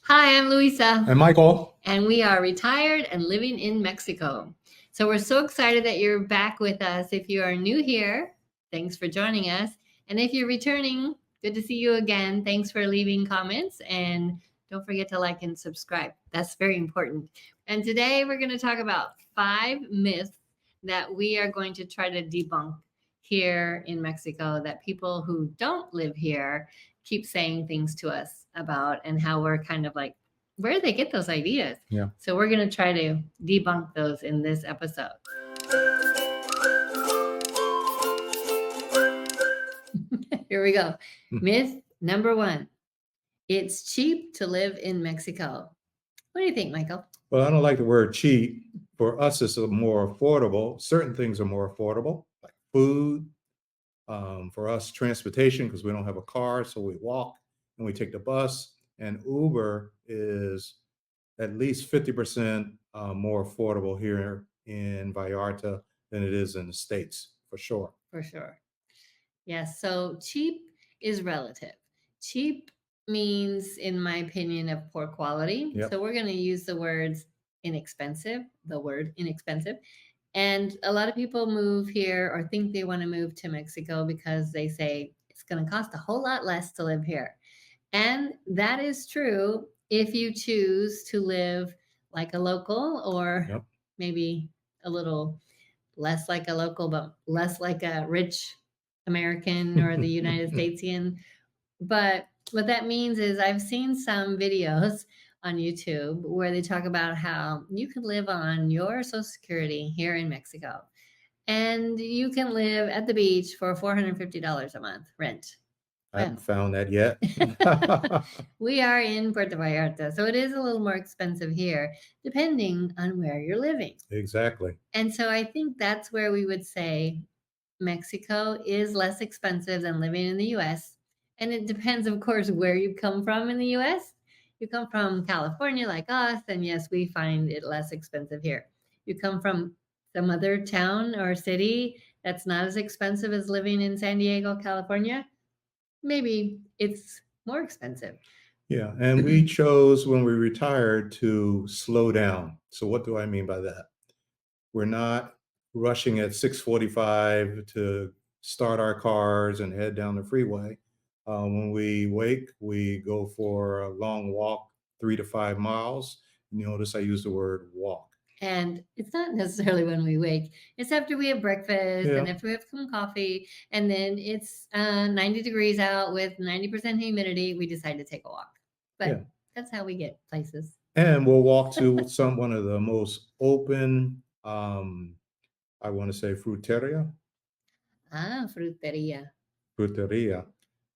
Hi, I'm Luisa. And Michael, And we are retired and living in Mexico. So we're so excited that you're back with us. If you are new here, thanks for joining us. And if you're returning, good to see you again. Thanks for leaving comments. And don't forget to like and subscribe. That's very important. And today we're going to talk about 5 myths that we are going to try to debunk here in Mexico that people who don't live here keep saying things to us about, and how we're kind of like, where do they get those ideas? Yeah. So we're going to try to debunk those in this episode. Here we go. Myth number 1. It's cheap to live in Mexico. What do you think, Michael? Well, I don't like the word cheap. For us, it's more affordable. Certain things are more affordable, like food. For us, transportation, because we don't have a car, so we walk and we take the bus. And Uber is at least 50% more affordable here in Vallarta than it is in the States, for sure. For sure. Yes. So cheap is relative. Cheap means, in my opinion, of poor quality. Yep. So we're going to use the word inexpensive. And a lot of people move here or think they want to move to Mexico because they say it's going to cost a whole lot less to live here. And that is true if you choose to live like a local, or Yep. maybe a little less like a local, but less like a rich American or the United Statesian. But what that means is, I've seen some videos on YouTube where they talk about how you can live on your Social Security here in Mexico, and you can live at the beach for $450 a month rent. I haven't found that yet. We are in Puerto Vallarta, so it is a little more expensive here, depending on where you're living. Exactly. And so I think that's where we would say Mexico is less expensive than living in the US. And it depends, of course, where you come from in the US. You come from California like us, and yes, we find it less expensive here. You come from some other town or city that's not as expensive as living in San Diego, California, maybe it's more expensive. Yeah, and we chose when we retired to slow down. So what do I mean by that? We're not rushing at 6:45 to start our cars and head down the freeway. When we wake, we go for a long walk, 3 to 5 miles. You notice I use the word walk. And it's not necessarily when we wake. It's after we have breakfast, Yeah. and after we have some coffee, and then it's 90 degrees out with 90% humidity, we decide to take a walk. But Yeah. that's how we get places. And we'll walk to one of the most open, I want to say fruteria, Fruteria.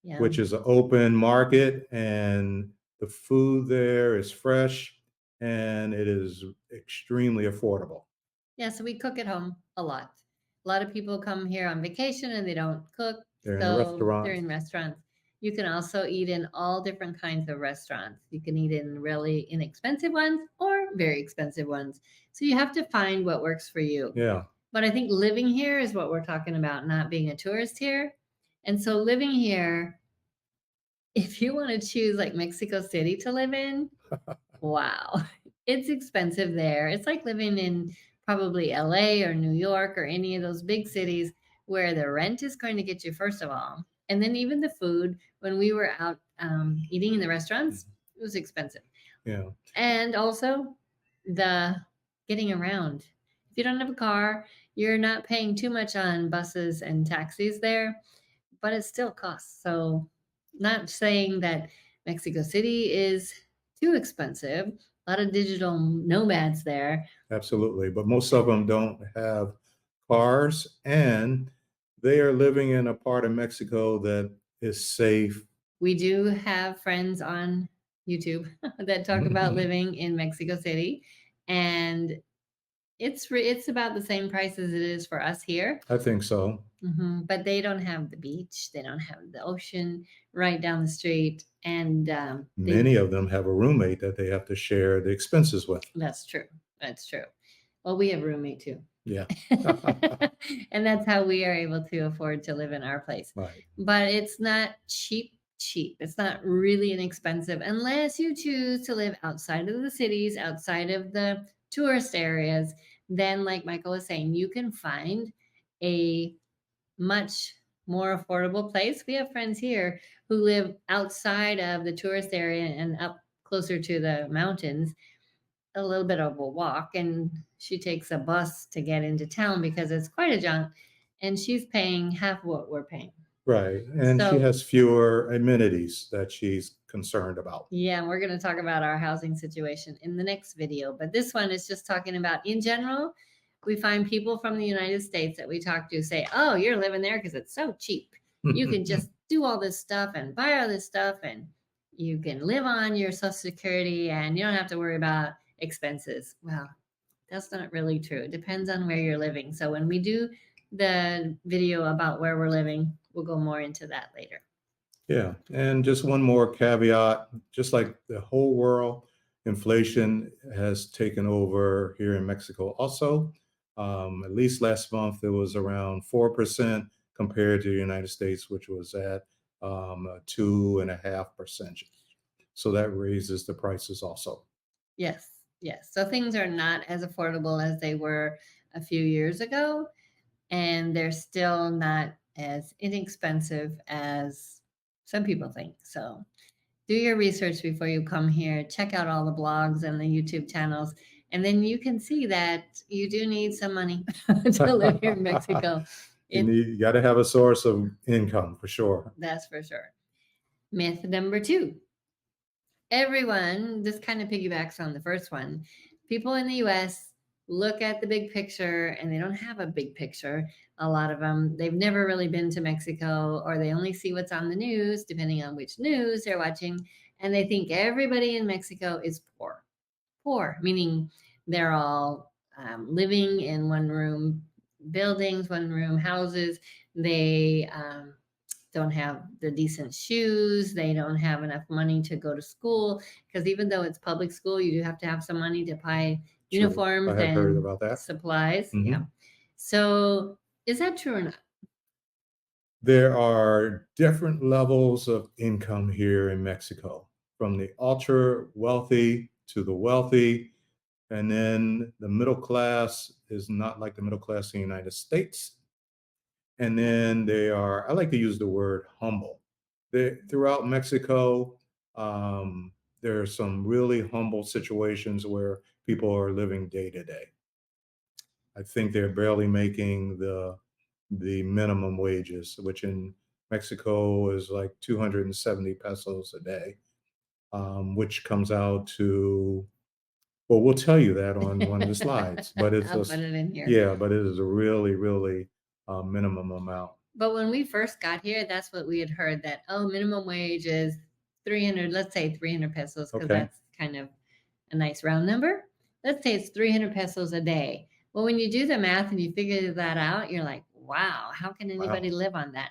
Yeah. which is an open market, and the food there is fresh and it is extremely affordable. Yeah, so we cook at home a lot. A lot of people come here on vacation and they don't cook. They're in a restaurant. They're in restaurants. You can also eat in all different kinds of restaurants. You can eat in really inexpensive ones or very expensive ones. So you have to find what works for you. Yeah. But I think living here is what we're talking about, not being a tourist here. And so living here, if you want to choose like Mexico City to live in, wow, it's expensive there. It's like living in probably LA or New York or any of those big cities where the rent is going to get you, first of all. And then even the food, when we were out eating in the restaurants, it was expensive. Yeah. And also the getting around. If you don't have a car, you're not paying too much on buses and taxis there, but it still costs. So, not saying that Mexico City is too expensive. A lot of digital nomads there. Absolutely. But most of them don't have cars, and they are living in a part of Mexico that is safe. We do have friends on YouTube that talk about living in Mexico City, and it's about the same price as it is for us here. I think so. But they don't have the beach. They don't have the ocean right down the street. And many of them have a roommate that they have to share the expenses with. That's true. That's true. Well, we have a roommate too. Yeah. And that's how we are able to afford to live in our place. Right. But it's not cheap cheap. It's not really inexpensive unless you choose to live outside of the cities, outside of the tourist areas. Then, like Michael was saying, you can find a much more affordable place. We have friends here who live outside of the tourist area and up closer to the mountains, a little bit of a walk, and she takes a bus to get into town because it's quite a jaunt, and she's paying half what we're paying. Right. And she So, has fewer amenities that she's concerned about. yeah, we're going to talk about our housing situation in the next video, but this one is just talking about in general. We find people from the United States that we talk to say, "Oh, you're living there because it's so cheap. You can just do all this stuff and buy all this stuff, and you can live on your Social Security, and you don't have to worry about expenses." Well, that's not really true. It depends on where you're living. So when we do the video about where we're living, we'll go more into that later. Yeah. And just one more caveat, just like the whole world, inflation has taken over here in Mexico also. At least last month, it was around 4% compared to the United States, which was at 2.5%. So that raises the prices also. Yes, yes. So things are not as affordable as they were a few years ago, and they're still not as inexpensive as some people think. So do your research before you come here. Check out all the blogs and the YouTube channels, and then you can see that you do need some money to live here in Mexico. You got to have a source of income for sure. That's for sure. Myth number 2. Everyone, this kind of piggybacks on the first one. People in the US look at the big picture and they don't have a big picture. A lot of them, they've never really been to Mexico, or they only see what's on the news, depending on which news they're watching. And they think everybody in Mexico is poor. Poor, meaning they're all living in one room buildings, one room houses. They don't have the decent shoes. They don't have enough money to go to school, because even though it's public school, you do have to have some money to buy True. uniforms I have heard and about that. supplies. Mhm. Yeah. So is that true or not? There are different levels of income here in Mexico, from the ultra wealthy to the wealthy. And then the middle class is not like the middle class in the United States. And then they are, I like to use the word humble. Throughout Mexico, there are some really humble situations where people are living day to day. I think they're barely making the minimum wages, which in Mexico is like 270 pesos a day, which comes out to, well, we'll tell you that on one of the slides, but it's I'll just, put it in here. yeah, but it is a really, really minimum amount. But when we first got here, that's what we had heard, that, oh, minimum wage is 300, let's say 300 pesos, because Okay. that's kind of a nice round number. Let's say it's 300 pesos a day. Well, when you do the math and you figure that out, you're like, wow, how can anybody live on that?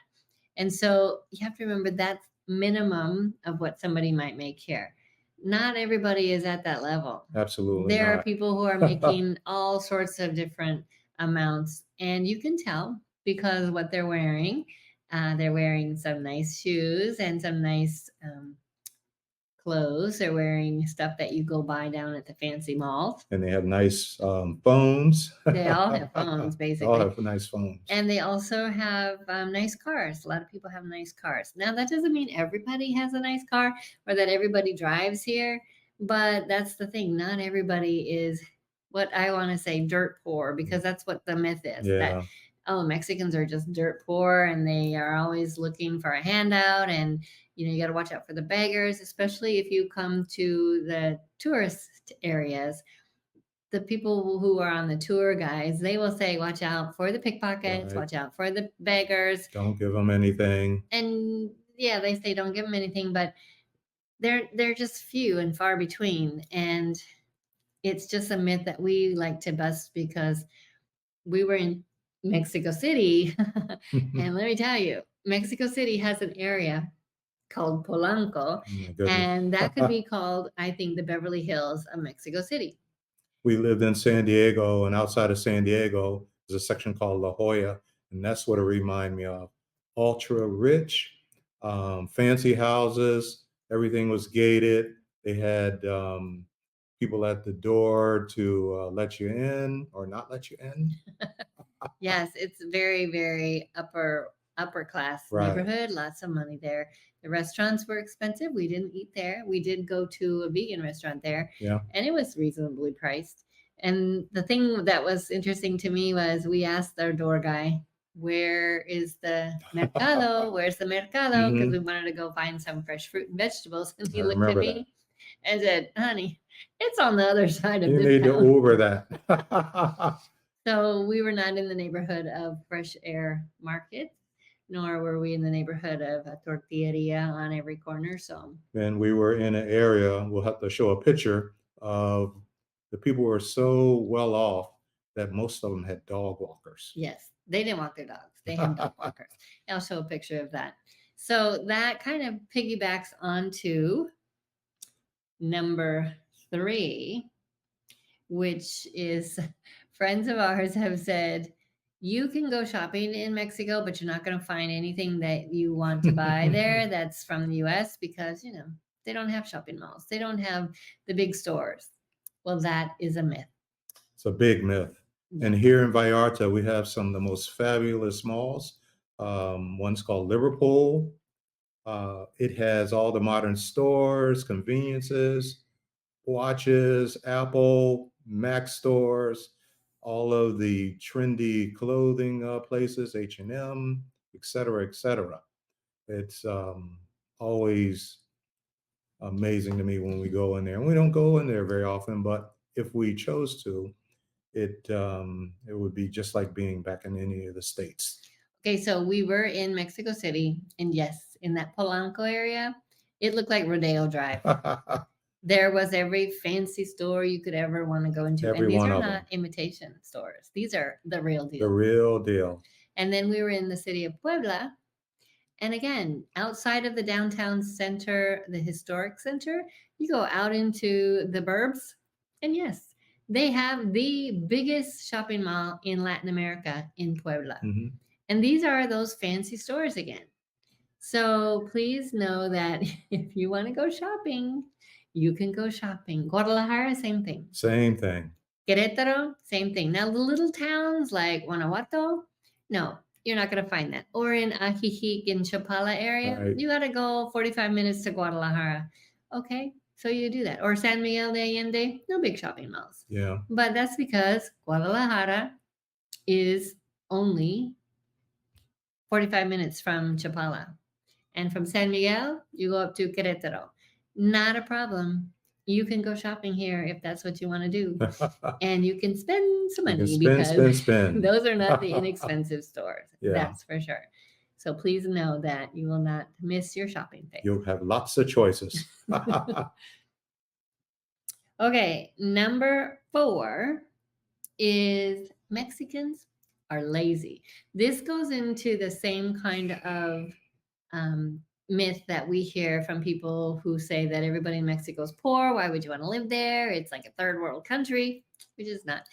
And so you have to remember that's minimum of what somebody might make here. Not everybody is at that level. Absolutely There are not. people who are making all sorts of different amounts, and you can tell because what they're wearing. They're wearing some nice shoes and some nice clothes. They're wearing stuff that you go buy down at the fancy malls. And they have nice phones. They all have phones, They all basically. have nice phones. And they also have nice cars. A lot of people have nice cars. Now, that doesn't mean everybody has a nice car or that everybody drives here, but that's the thing. Not everybody is, what I want to say, dirt poor, because that's what the myth is. Yeah. That, oh, Mexicans are just dirt poor and they are always looking for a handout, and you got to watch out for the beggars, especially if you come to the tourist areas. The people who are on the tour guides, they will say, watch out for the pickpockets, Right. watch out for the beggars. Don't give them anything. And yeah, they say don't give them anything, but they're just few and far between. And it's just a myth that we like to bust, because we were in Mexico City. And let me tell you, Mexico City has an area called Polanco, Oh my goodness. and that could be called, I think, the Beverly Hills of Mexico City. We lived in San Diego, and outside of San Diego is a section called La Jolla, and that's what it reminded me of. Ultra rich, fancy houses. Everything was gated. They had people at the door to let you in or not let you in. Yes, it's very, very upper class Right. neighborhood. Lots of money there. The restaurants were expensive. We didn't eat there. We did go to a vegan restaurant there, Yeah. and it was reasonably priced. And the thing that was interesting to me was we asked our door guy, "Where is the mercado? Where's the mercado?" Because we Hmm. wanted to go find some fresh fruit and vegetables. And I he looked at remember that. me and said, "Honey, it's on the other side of You this need to town." Uber that. So we were not in the neighborhood of fresh air market, nor were we in the neighborhood of a tortilleria on every corner. So And we were in an area, we'll have to show a picture of the people were so well off that most of them had dog walkers. yes, they didn't walk their dogs. They had dog walkers. I'll show a picture of that. So that kind of piggybacks onto number 3, which is friends of ours have said, you can go shopping in Mexico, but you're not going to find anything that you want to buy there that's from the US because, they don't have shopping malls. They don't have the big stores. Well, that is a myth. It's a big myth. And here in Vallarta, we have some of the most fabulous malls. One's called Liverpool. It has all the modern stores, conveniences, watches, Apple, Mac stores, all of the trendy clothing places, H&M, et cetera, et cetera. It's always amazing to me when we go in there. And we don't go in there very often, but if we chose to, it would be just like being back in any of the states. Okay, so we were in Mexico City, and yes, in that Polanco area, it looked like Rodeo Drive. There was every fancy store you could ever want to go into. Every And these one are of not them. imitation stores. These are the real The deal. real deal. And then we were in the city of Puebla. And again, outside of the downtown center, the historic center, you go out into the burbs. And yes, they have the biggest shopping mall in Latin America in Puebla. Hmm. And these are those fancy stores again. So please know that if you want to go shopping, you can go shopping. Guadalajara, same thing. Same thing. Querétaro, same thing. Now, the little towns like Guanajuato, no, you're not going to find that. Or in Ajijic in Chapala area, Right. you got to go 45 minutes to Guadalajara. Okay, so you do that. Or San Miguel de Allende, no big shopping malls. Yeah. But that's because Guadalajara is only 45 minutes from Chapala. And from San Miguel, you go up to Querétaro. Not a problem. You can go shopping here if that's what you want to do. And you can spend some You money can because spend. those are not the inexpensive stores. Yeah. That's for sure. So please know that you will not miss your shopping phase. You'll have lots of choices. Okay, number 4 is Mexicans are lazy. This goes into the same kind of myth that we hear from people who say that everybody in Mexico is poor. Why would you want to live there? It's like a third world country, which is not.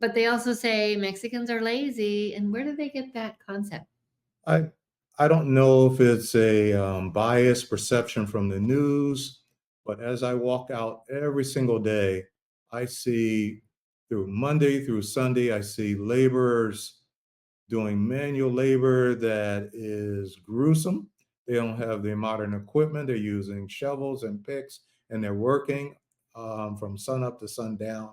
But they also say Mexicans are lazy. And where do they get that concept? I don't know if it's a biased perception from the news, but as I walk out every single day, I see through Monday through Sunday, I see laborers doing manual labor that is gruesome. They don't have the modern equipment. They're using shovels and picks, and they're working from sun up to sundown.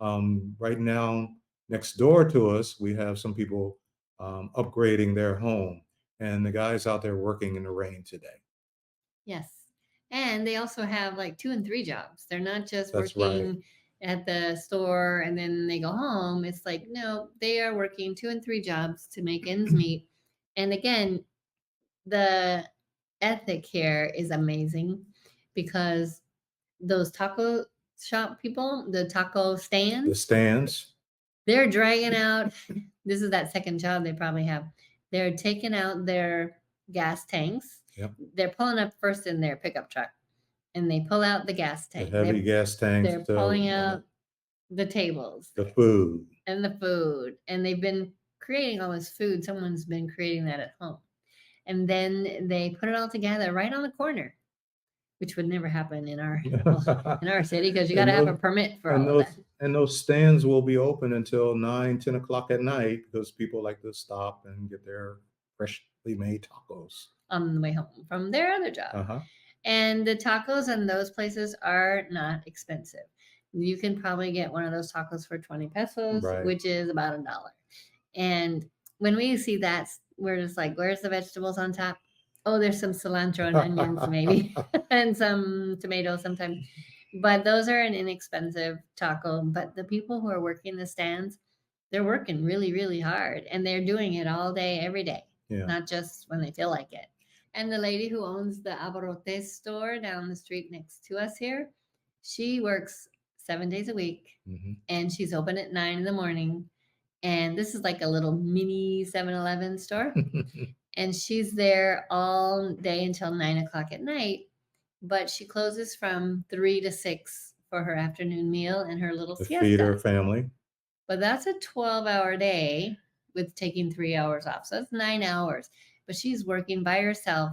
Right now, next door to us, we have some people upgrading their home, and the guys out there working in the rain today. Yes. And they also have like 2 and 3 jobs. They're not just That's working right. at the store and then they go home. It's like, no, they are working 2 and 3 jobs to make ends meet. And again, the ethic here is amazing because those taco shop people, the taco The stands, stands. they're dragging out. This is that second job they probably have. They're taking out their gas tanks. Yep. They're pulling up first in their pickup truck and they pull out the gas The tank. heavy gas tanks. They're pulling out the tables, the food. and the food. And they've been creating all this food. Someone's been creating that at home. and then they put it all together right on the corner, which would never happen in our city because you got to have a permit for all of that. And those stands will be open until 9, 10 o'clock at night because people like to stop and get their freshly made tacos on the way home from their other job. Uh-huh. And the tacos in those places are not expensive. You can probably get one of those tacos for 20 pesos, Right. which is about $1. And when we see that, we're just like, where's the vegetables on top? Oh, there's some cilantro and onions, maybe, and some tomatoes sometimes. But those are an inexpensive taco. But the people who are working the stands, they're working really, really hard. And they're doing it all day, every day, Yeah. not just when they feel like it. And the lady who owns the Abarrotes store down the street next to us here, she works 7 days a week, and she's open at 9 in the morning. And this is like a little mini 7-Eleven store. And she's there all day until 9 o'clock at night. But she closes from 3 to 6 for her afternoon meal and her little To siesta. feed her family. But that's a 12-hour day with taking 3 hours off. So that's 9 hours. But she's working by herself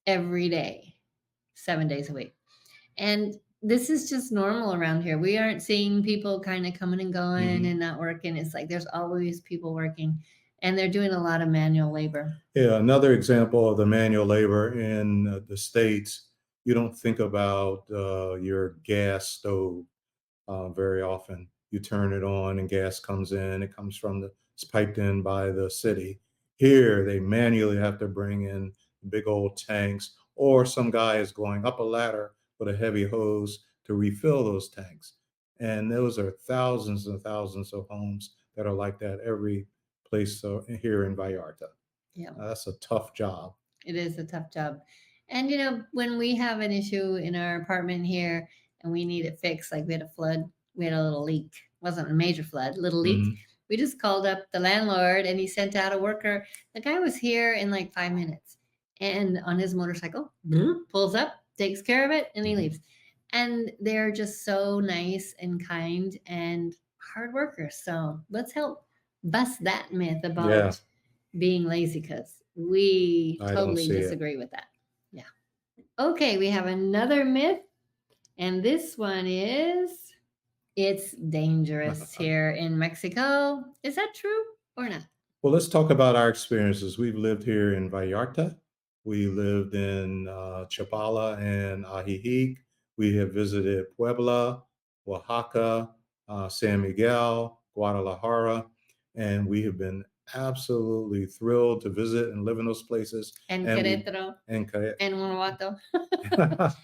every day, 7 days a week. And this is just normal around here. We aren't seeing people kind of coming and going and not working. It's like there's always people working, and they're doing a lot of manual labor. Yeah, another example of the manual labor in the States, you don't think about your gas stove very often. You turn it on and gas comes in. It comes from it's piped in by the city. Here, they manually have to bring in big old tanks, or some guy is going up a ladder with a heavy hose to refill those tanks. And those are thousands and thousands of homes that are like that every place here in Vallarta. Yeah. That's a tough job. It is a tough job. And, you know, when we have an issue in our apartment here and we need it fixed, like we had a flood, we had a little leak. It wasn't a major flood, little leak. We just called up the landlord and he sent out a worker. The guy was here in like 5 minutes and on his motorcycle, pulls up, takes care of it, and he leaves. And they're just so nice and kind and hard workers. So let's help bust that myth about being lazy, because we totally disagree with that. Yeah. Okay, we have another myth. And this one is, it's dangerous here in Mexico. Is that true or not? Well, let's talk about our experiences. We've lived here in Vallarta. We lived in Chapala and Ajijic. We have visited Puebla, Oaxaca, San Miguel, Guadalajara, and we have been absolutely thrilled to visit and live in those places. And Querétaro. And Guanajuato.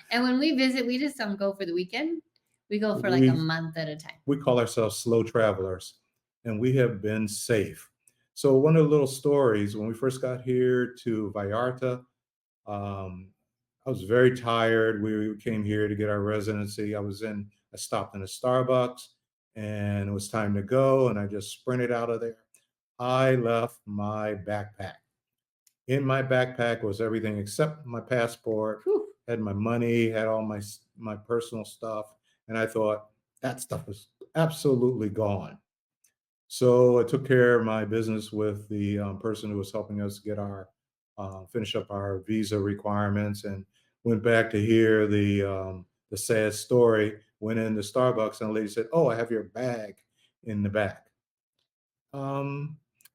And when we visit, we just don't go for the weekend. We go for like a month at a time. We call ourselves slow travelers, and we have been safe. So one of the little stories, when we first got here to Vallarta, I was very tired. We came here to get our residency. I stopped in a Starbucks, and it was time to go, and I just sprinted out of there. I left my backpack. In my backpack was everything except my passport, had my money, had all my personal stuff. And I thought that stuff was absolutely gone. So I took care of my business with the person who was helping us get finish up our visa requirements, and went back to hear the sad story. Went into Starbucks and the lady said, "Oh, I have your bag in the back."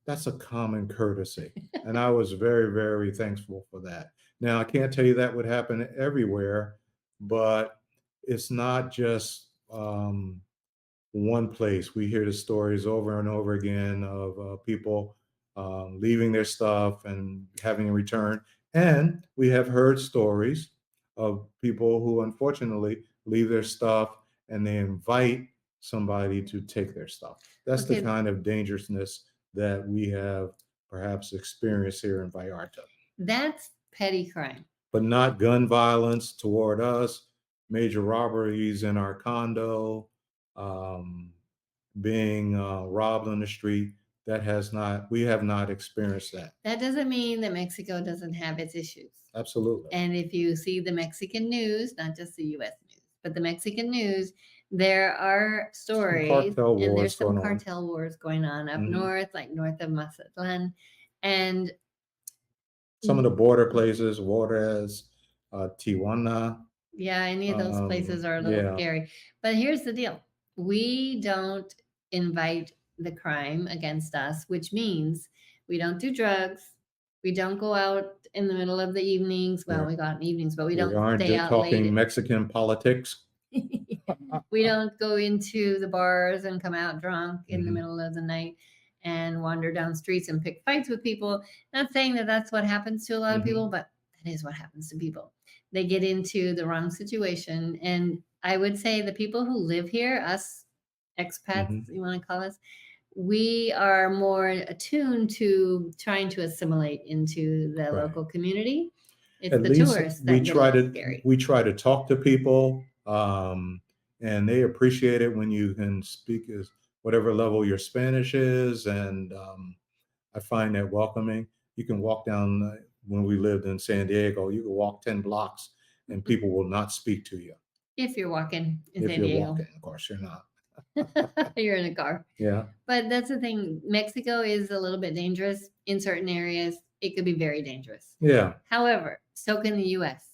That's a common courtesy. And I was very, very thankful for that. Now, I can't tell you that would happen everywhere, but it's not just one place. We hear the stories over and over again of people leaving their stuff and having a return. And we have heard stories of people who unfortunately leave their stuff and they invite somebody to take their stuff. That's the kind of dangerousness that we have perhaps experienced here in Vallarta. That's petty crime. But not gun violence toward us, major robberies in our condo, being robbed on the street. We have not experienced that. That doesn't mean that Mexico doesn't have its issues. Absolutely. And if you see the Mexican news, not just the U.S. news, but the Mexican news, there are stories, and there's some cartel wars going on up north, like north of Mazatlan. And Some of the border places, Juarez, Tijuana. Yeah, any of those places are a little Yeah. scary. But here's the deal. We don't invite the crime against us, which means we don't do drugs. We don't go out in the middle of the evenings. Well, Yeah. we go out in evenings, but we We don't aren't stay out talking late. Mexican politics. We don't go into the bars and come out drunk in the Mhm. middle of the night and wander down streets and pick fights with people. Not saying that that's what happens to a lot of people, Mhm. but that is what happens to people. They get into the wrong situation. And I would say the people who live here, us expats, Mhm. you want to call us, we are more attuned to trying to assimilate into the Right. local community. It's At the least tourists that get a little scary. we try to talk to people, and they appreciate it when you can speak as whatever level your Spanish is, and I find that welcoming. You can walk down when we lived in San Diego, you can walk 10 blocks and people will not speak to you If you're walking in if San you're Diego. walking. Of course, you're not. You're in a car. Yeah. But that's the thing. Mexico is a little bit dangerous in certain areas. It could be very dangerous. Yeah. However, so can the US.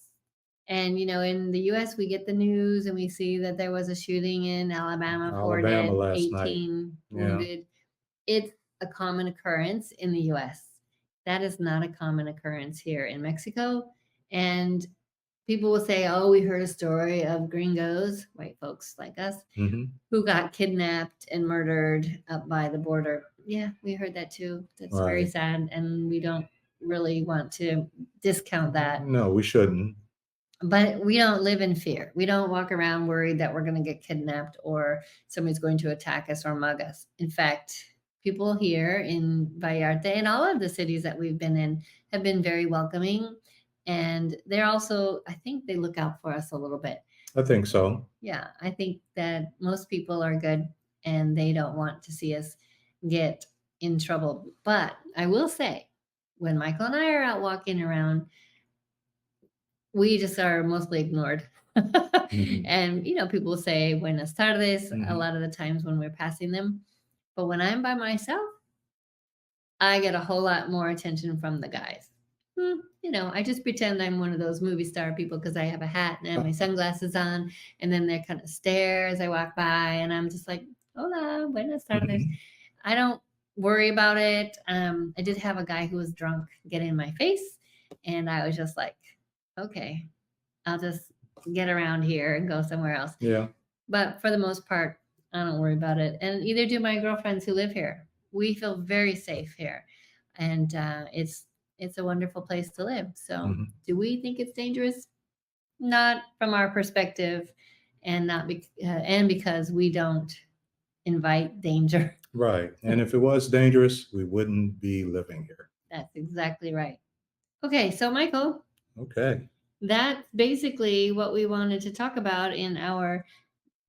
And, in the US, we get the news and we see that there was a shooting in Alabama, 4 Alabama dead, last night. 18 Yeah. wounded. It's a common occurrence in the US. That is not a common occurrence here in Mexico. And people will say, oh, we heard a story of gringos, white folks like us, Hmm. who got kidnapped and murdered up by the border. Yeah, we heard that too. That's very Right. sad. And we don't really want to discount that. No, we shouldn't. But we don't live in fear. We don't walk around worried that we're going to get kidnapped or somebody's going to attack us or mug us. In fact, people here in Vallarta and all of the cities that we've been in have been very welcoming. And they're also, I think they look out for us a little bit. I think so. Yeah, I think that most people are good and they don't want to see us get in trouble. But I will say, when Michael and I are out walking around, we just are mostly ignored. Mhm. And, people will say buenas tardes a Mhm. lot of the times when we're passing them. But when I'm by myself, I get a whole lot more attention from the guys. I just pretend I'm one of those movie star people because I have a hat and I have my sunglasses on. And then they kind of stare as I walk by. And I'm just like, hola, buenas tardes. Mhm. I don't worry about it. I did have a guy who was drunk get in my face. And I was just like, okay, I'll just get around here and go somewhere else. Yeah. But for the most part, I don't worry about it. And either do my girlfriends who live here. We feel very safe here. And it's a wonderful place to live. So Mhm. do we think it's dangerous? Not from our perspective and not and because we don't invite danger. Right. And if it was dangerous, we wouldn't be living here. That's exactly right. Okay, so Michael, Okay. that's basically what we wanted to talk about in our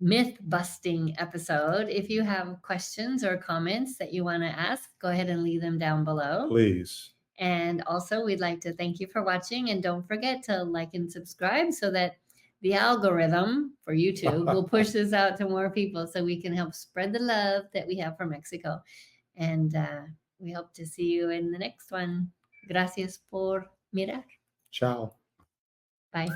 myth busting episode. If you have questions or comments that you want to ask, go ahead and leave them down below. Please. And also, we'd like to thank you for watching. And don't forget to like and subscribe so that the algorithm for YouTube will push this out to more people so we can help spread the love that we have for Mexico. And we hope to see you in the next one. Gracias por mirar. Ciao. Bye.